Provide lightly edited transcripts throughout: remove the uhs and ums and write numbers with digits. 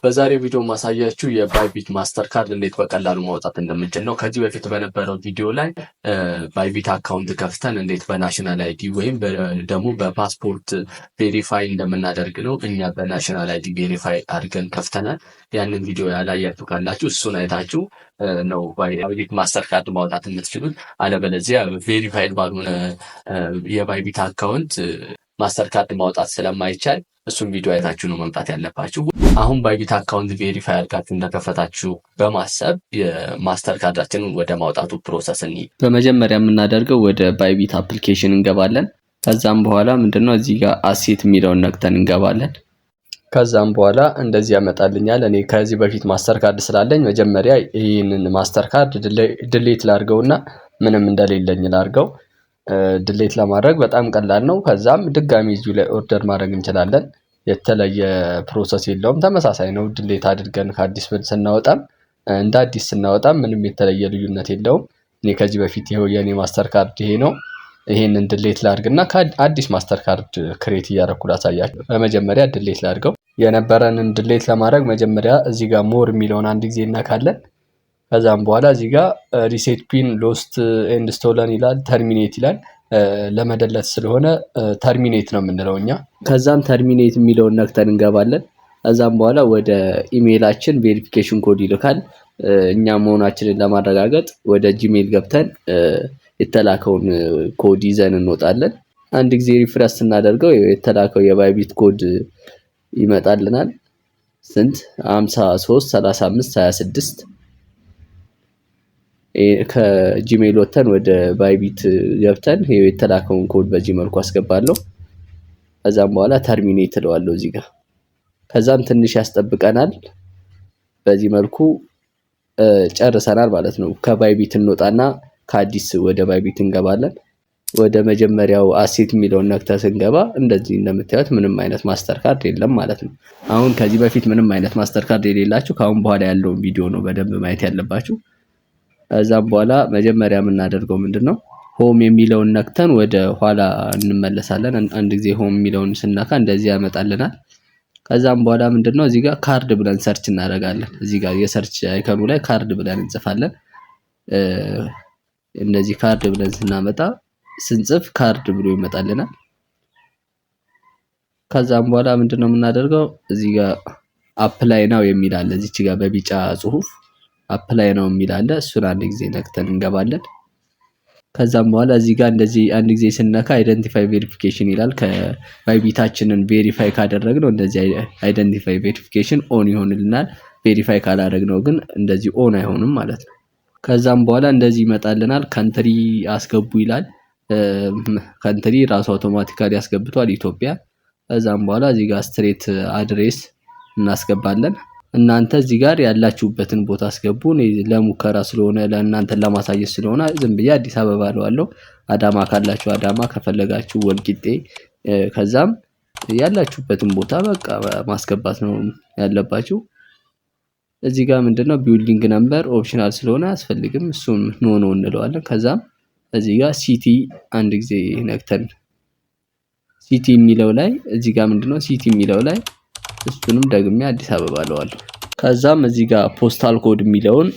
በዛሬው ቪዲዮ ማሳያችሁ የባይቢት ማስተር ካርድ እንዴት በቀላሉ ማውጣት እንደምንችል ነው። ከዚህ በፊት በነበረው ቪዲዮ ላይ ባይቢት አካውንት ከፍተን እንዴት በናሽናል አይዲ ወይም ደግሞ በፓስፖርት ቬሪፋይ እንደምናደርግ ነው። እኛ በናሽናል አይዲ ቬሪፋይ አድርገን ከፍተናል። ያንን ቪዲዮ ያላያችሁ ካላችሁ እሱን አይታችሁ ነው ባይቢት ማስተር ካርድ ማውጣት የምትችሉት። አለበለዚያ ቬሪፋይድ ባልሆነ የባይቢት አካውንት ማስተር ካርድ ማውጣት ስለማይቻል እሱን ቪዲዮ አይታችሁ ነው መምጣት ያለባችሁ። አሁን ባይቢት አካውንት ቬሪፋይ አድርጋችሁ እንደከፈታችሁ በማሰብ የማስተር ካርዳችንን ወደ ማውጣቱ ፕሮሰስ እንሂድ። በመጀመሪያ የምናደርገው ወደ ባይቢት አፕሊኬሽን እንገባለን። ከዛም በኋላ ምንድነው እዚህ ጋር አሴት የሚለውን ነክተን እንገባለን። ከዛም በኋላ እንደዚህ ያመጣልኛል። እኔ ከዚህ በፊት ማስተር ካርድ ስላለኝ መጀመሪያ ይህንን ማስተር ካርድ ድሌት ላድርገውና ምንም እንደሌለኝ ላድርገው። ድሌት ለማድረግ በጣም ቀላል ነው። ከዛም ድጋሚ እዚሁ ላይ ኦርደር ማድረግ እንችላለን። የተለየ ፕሮሰስ የለውም፣ ተመሳሳይ ነው። ድሌት አድርገን ከአዲስ ስናወጣም እንደ አዲስ ስናወጣም ምንም የተለየ ልዩነት የለውም። እኔ ከዚህ በፊት ይሄው የኔ ማስተር ካርድ ይሄ ነው። ይሄንን ድሌት ላድርግና ከአዲስ ማስተር ካርድ ክሬት እያደረኩ ላሳያችሁ። በመጀመሪያ ድሌት ላድርገው። የነበረንን ድሌት ለማድረግ መጀመሪያ እዚህ ጋር ሞር የሚለውን አንድ ጊዜ እናካለን። ከዛም በኋላ እዚህ ጋር ሪሴት ፒን ሎስት ኤንድ ስቶለን ይላል፣ ተርሚኔት ይላል። ለመደለት ስለሆነ ተርሚኔት ነው የምንለው እኛ። ከዛም ተርሚኔት የሚለውን ነክተን እንገባለን። ከዛም በኋላ ወደ ኢሜይላችን ቬሪፊኬሽን ኮድ ይልካል። እኛ መሆናችንን ለማረጋገጥ ወደ ጂሜል ገብተን የተላከውን ኮድ ይዘን እንወጣለን። አንድ ጊዜ ሪፍሬሽ ስናደርገው የተላከው የባይቢት ኮድ ይመጣልናል። ስንት 53 35 26 ከጂሜል ወተን ወደ ባይቢት ገብተን የተላከውን ኮድ በዚህ መልኩ አስገባለሁ። ከዛም በኋላ ተርሚኔት እለዋለሁ እዚህ ጋር። ከዛም ትንሽ ያስጠብቀናል። በዚህ መልኩ ጨርሰናል ማለት ነው። ከባይቢት እንወጣና ከአዲስ ወደ ባይቢት እንገባለን። ወደ መጀመሪያው አሴት የሚለውን ነክተን ስንገባ እንደዚህ እንደምታዩት ምንም አይነት ማስተር ካርድ የለም ማለት ነው። አሁን ከዚህ በፊት ምንም አይነት ማስተር ካርድ የሌላችሁ ከአሁን በኋላ ያለውን ቪዲዮ ነው በደንብ ማየት ያለባችሁ። ከዛም በኋላ መጀመሪያ የምናደርገው ምንድነው ሆም የሚለውን ነክተን ወደ ኋላ እንመለሳለን። አንድ ጊዜ ሆም የሚለውን ስናካ እንደዚህ ያመጣልናል። ከዛም በኋላ ምንድነው እዚህ ጋር ካርድ ብለን ሰርች እናደርጋለን። እዚህ ጋር የሰርች አይከኑ ላይ ካርድ ብለን እንጽፋለን። እንደዚህ ካርድ ብለን ስናመጣ ስንጽፍ ካርድ ብሎ ይመጣልናል። ከዛም በኋላ ምንድነው የምናደርገው እዚህ ጋር አፕላይ ናው የሚል አለ። እዚች ጋር በቢጫ ጽሁፍ አፕላይ ነው የሚል አለ። እሱን አንድ ጊዜ ነክተን እንገባለን። ከዛም በኋላ እዚህ ጋር እንደዚህ አንድ ጊዜ ስነካ አይደንቲፋይ ቬሪፊኬሽን ይላል። ከባይቢታችንን ቬሪፋይ ካደረግነው እንደዚህ አይደንቲፋይ ቬሪፊኬሽን ኦን ይሆንልናል። ቬሪፋይ ካላደረግነው ግን እንደዚህ ኦን አይሆንም ማለት ነው። ከዛም በኋላ እንደዚህ ይመጣልናል። ካንትሪ አስገቡ ይላል። ካንትሪ ራሱ አውቶማቲካሊ ያስገብቷል ኢትዮጵያ። ከዛም በኋላ እዚህ ጋር ስትሬት አድሬስ እናስገባለን። እናንተ እዚህ ጋር ያላችሁበትን ቦታ አስገቡ። ለሙከራ ስለሆነ ለእናንተን ለማሳየት ስለሆነ ዝም ብዬ አዲስ አበባ እለዋለሁ። አዳማ ካላችሁ አዳማ፣ ከፈለጋችሁ ወልቂጤ። ከዛም ያላችሁበትን ቦታ በቃ ማስገባት ነው ያለባችሁ። እዚህ ጋር ምንድነው ቢልዲንግ ነምበር ኦፕሽናል ስለሆነ አያስፈልግም፣ እሱም ኖ እንለዋለን። ከዛም እዚህ ጋር ሲቲ አንድ ጊዜ ነክተን ሲቲ የሚለው ላይ እዚህ ጋር ምንድነው ሲቲ የሚለው ላይ እሱንም ደግሜ አዲስ አበባ እለዋለሁ። ከዛም እዚህ ጋር ፖስታል ኮድ የሚለውን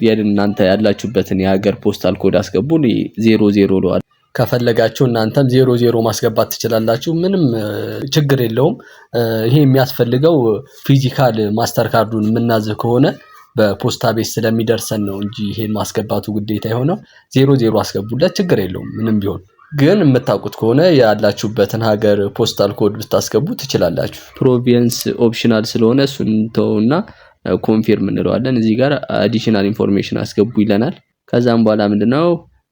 የእናንተ ያላችሁበትን የሀገር ፖስታል ኮድ አስገቡ። 00 እለዋለሁ። ከፈለጋችሁ እናንተም 00 ማስገባት ትችላላችሁ። ምንም ችግር የለውም። ይሄ የሚያስፈልገው ፊዚካል ማስተር ካርዱን የምናዝ ከሆነ በፖስታ ቤት ስለሚደርሰን ነው እንጂ ይሄን ማስገባቱ ግዴታ የሆነው 00 አስገቡለት፣ ችግር የለውም ምንም ቢሆን። ግን የምታውቁት ከሆነ ያላችሁበትን ሀገር ፖስታል ኮድ ብታስገቡ ትችላላችሁ። ፕሮቪንስ ኦፕሽናል ስለሆነ እሱን ተውና ኮንፊርም እንለዋለን። እዚህ ጋር አዲሽናል ኢንፎርሜሽን አስገቡ ይለናል። ከዛም በኋላ ምንድነው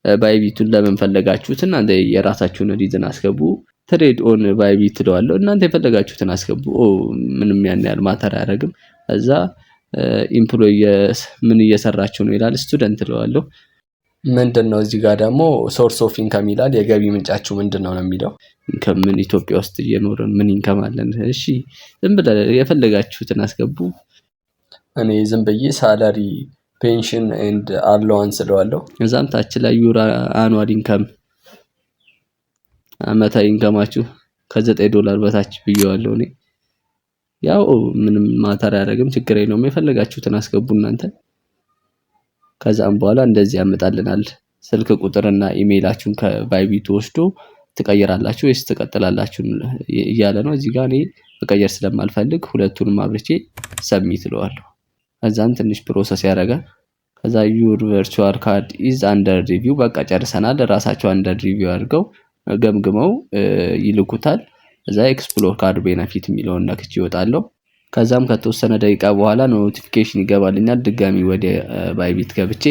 ባይቢቱን ለምን ፈለጋችሁት እናንተ የራሳችሁን ሪዝን አስገቡ። ትሬድ ኦን ባይቢት እለዋለሁ። እናንተ የፈለጋችሁትን አስገቡ። ምንም ያን ያህል ማተር አያደርግም። ከዛ ኢምፕሎይ ምን እየሰራችሁ ነው ይላል። ስቱደንት እለዋለሁ። ምንድነው እዚህ ጋር ደግሞ ሶርስ ኦፍ ኢንካም ይላል። የገቢ ምንጫችሁ ምንድነው ነው የሚለው። ከምን ኢትዮጵያ ውስጥ እየኖርን ምን ኢንካም አለን? እሺ ዝም ብለህ የፈለጋችሁትን አስገቡ። እኔ ዝም ብዬ ሳላሪ ፔንሽን ኤንድ አላዋንስ እለዋለሁ። እዛም ታች ላይ ዩር አኑዋል ኢንካም አመታዊ ኢንካማችሁ $9 በታች ብየዋለሁ እኔ። ያው ምንም ማተር አያደርግም፣ ችግር የለውም። የፈለጋችሁትን አስገቡ እናንተ። ከዛም በኋላ እንደዚህ ያመጣልናል። ስልክ ቁጥርና ኢሜይላችሁን ከባይቢት ወስዶ ትቀይራላችሁ ወይስ ትቀጥላላችሁ እያለ ነው። እዚህ ጋር እኔ መቀየር ስለማልፈልግ ሁለቱንም አብርቼ ሰብሚት እለዋለሁ። ከዛም ትንሽ ፕሮሰስ ያደርጋል። ከዛ ዩር ቨርቹዋል ካርድ ኢዝ አንደር ሪቪው፣ በቃ ጨርሰናል። ራሳቸው አንደር ሪቪው አድርገው ገምግመው ይልኩታል። እዛ ኤክስፕሎር ካርድ ቤነፊት የሚለውን ነክቼ ይወጣለሁ። ከዛም ከተወሰነ ደቂቃ በኋላ ኖቲፊኬሽን ይገባልኛል። ድጋሚ ወደ ባይቢት ገብቼ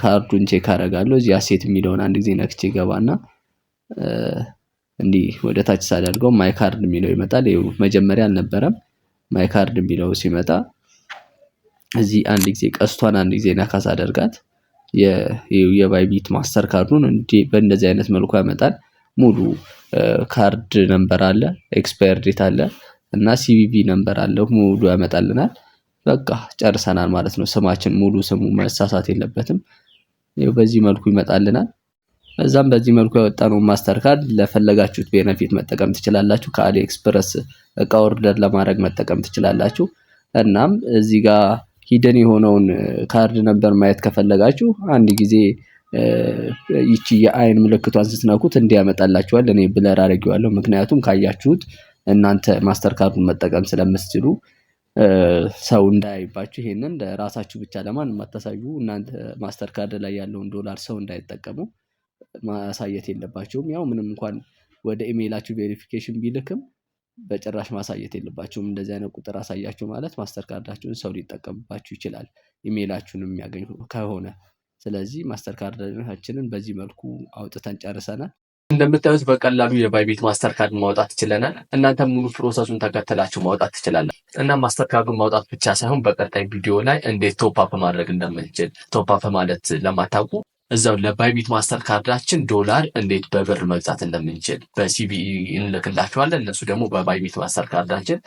ካርዱን ቼክ አደርጋለሁ። እዚህ አሴት የሚለውን አንድ ጊዜ ነክቼ ገባና እንዲህ ወደ ታች ሳደርገው ማይ ካርድ የሚለው ይመጣል። ይኸው መጀመሪያ አልነበረም። ማይ ካርድ የሚለው ሲመጣ እዚህ አንድ ጊዜ ቀስቷን አንድ ጊዜ ነካ ሳደርጋት የባይቢት ማስተር ካርዱን በእንደዚህ አይነት መልኩ ያመጣል። ሙሉ ካርድ ነምበር አለ፣ ኤክስፓየር ዴት አለ እና ሲቪቪ ነምበር አለው ሙሉ ያመጣልናል። በቃ ጨርሰናል ማለት ነው። ስማችን ሙሉ ስሙ መሳሳት የለበትም። ይኸው በዚህ መልኩ ይመጣልናል። እዛም በዚህ መልኩ ያወጣነው ማስተር ካርድ ለፈለጋችሁት ቤነፊት መጠቀም ትችላላችሁ። ከአሊ ኤክስፕረስ እቃ ኦርደር ለማድረግ መጠቀም ትችላላችሁ። እናም እዚህ ጋር ሂደን የሆነውን ካርድ ነበር ማየት ከፈለጋችሁ አንድ ጊዜ ይቺ የአይን ምልክቷን ስትነኩት እንዲያመጣላችኋል። እኔ ብለር አድርጌዋለሁ፣ ምክንያቱም ካያችሁት እናንተ ማስተር ካርዱን መጠቀም ስለምትችሉ ሰው እንዳያይባችሁ። ይሄንን ለራሳችሁ ብቻ ለማንም አታሳዩ። እናንተ ማስተር ካርድ ላይ ያለውን ዶላር ሰው እንዳይጠቀሙ ማሳየት የለባቸውም። ያው ምንም እንኳን ወደ ኢሜይላችሁ ቬሪፊኬሽን ቢልክም በጭራሽ ማሳየት የለባቸውም። እንደዚህ አይነት ቁጥር አሳያችሁ ማለት ማስተር ካርዳችሁን ሰው ሊጠቀምባችሁ ይችላል፣ ኢሜይላችሁን የሚያገኝ ከሆነ። ስለዚህ ማስተር ካርዳችንን በዚህ መልኩ አውጥተን ጨርሰናል። እንደምታዩት በቀላሉ የባይቢት ማስተር ካርድ ማውጣት ትችለናል። እናንተ ሙሉ ፕሮሰሱን ተከተላችሁ ማውጣት ትችላላችሁ። እና ማስተር ካርዱን ማውጣት ብቻ ሳይሆን በቀጣይ ቪዲዮ ላይ እንዴት ቶፕ አፕ ማድረግ እንደምንችል፣ ቶፕ አፕ ማለት ለማታውቁ እዛው ለባይቢት ማስተር ካርዳችን ዶላር እንዴት በብር መግዛት እንደምንችል በሲቢኢ እንልክላችኋለን። እነሱ ደግሞ በባይቢት ማስተር ካርዳችን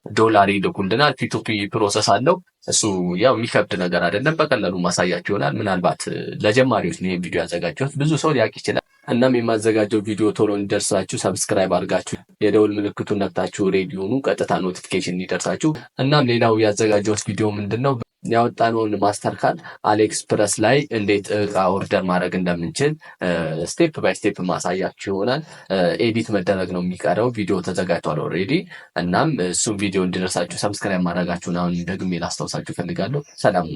ዶላር ይልኩልናል። ፒቱፒ ፕሮሰስ አለው። እሱ ያው የሚከብድ ነገር አይደለም። በቀላሉ ማሳያችሁ ይሆናል። ምናልባት ለጀማሪዎች ነው ይሄን ቪዲዮ ያዘጋጀሁት፣ ብዙ ሰው ሊያውቅ ይችላል። እናም የማዘጋጀው ቪዲዮ ቶሎ እንዲደርሳችሁ ሰብስክራይብ አድርጋችሁ የደውል ምልክቱን ነክታችሁ ሬዲዮኑ ቀጥታ ኖቲፊኬሽን እንዲደርሳችሁ። እናም ሌላው ያዘጋጀሁት ቪዲዮ ምንድነው ያወጣነውን ማስተር ካርድ አሊኤክስፕረስ ላይ እንዴት እቃ ኦርደር ማድረግ እንደምንችል ስቴፕ ባይ ስቴፕ ማሳያችሁ ይሆናል። ኤዲት መደረግ ነው የሚቀረው፣ ቪዲዮ ተዘጋጅቷል ኦልሬዲ። እናም እሱም ቪዲዮ እንዲደርሳችሁ ሰብስክራይብ ማድረጋችሁን አሁን ደግሜ ላስታውሳችሁ ፈልጋለሁ። ሰላም።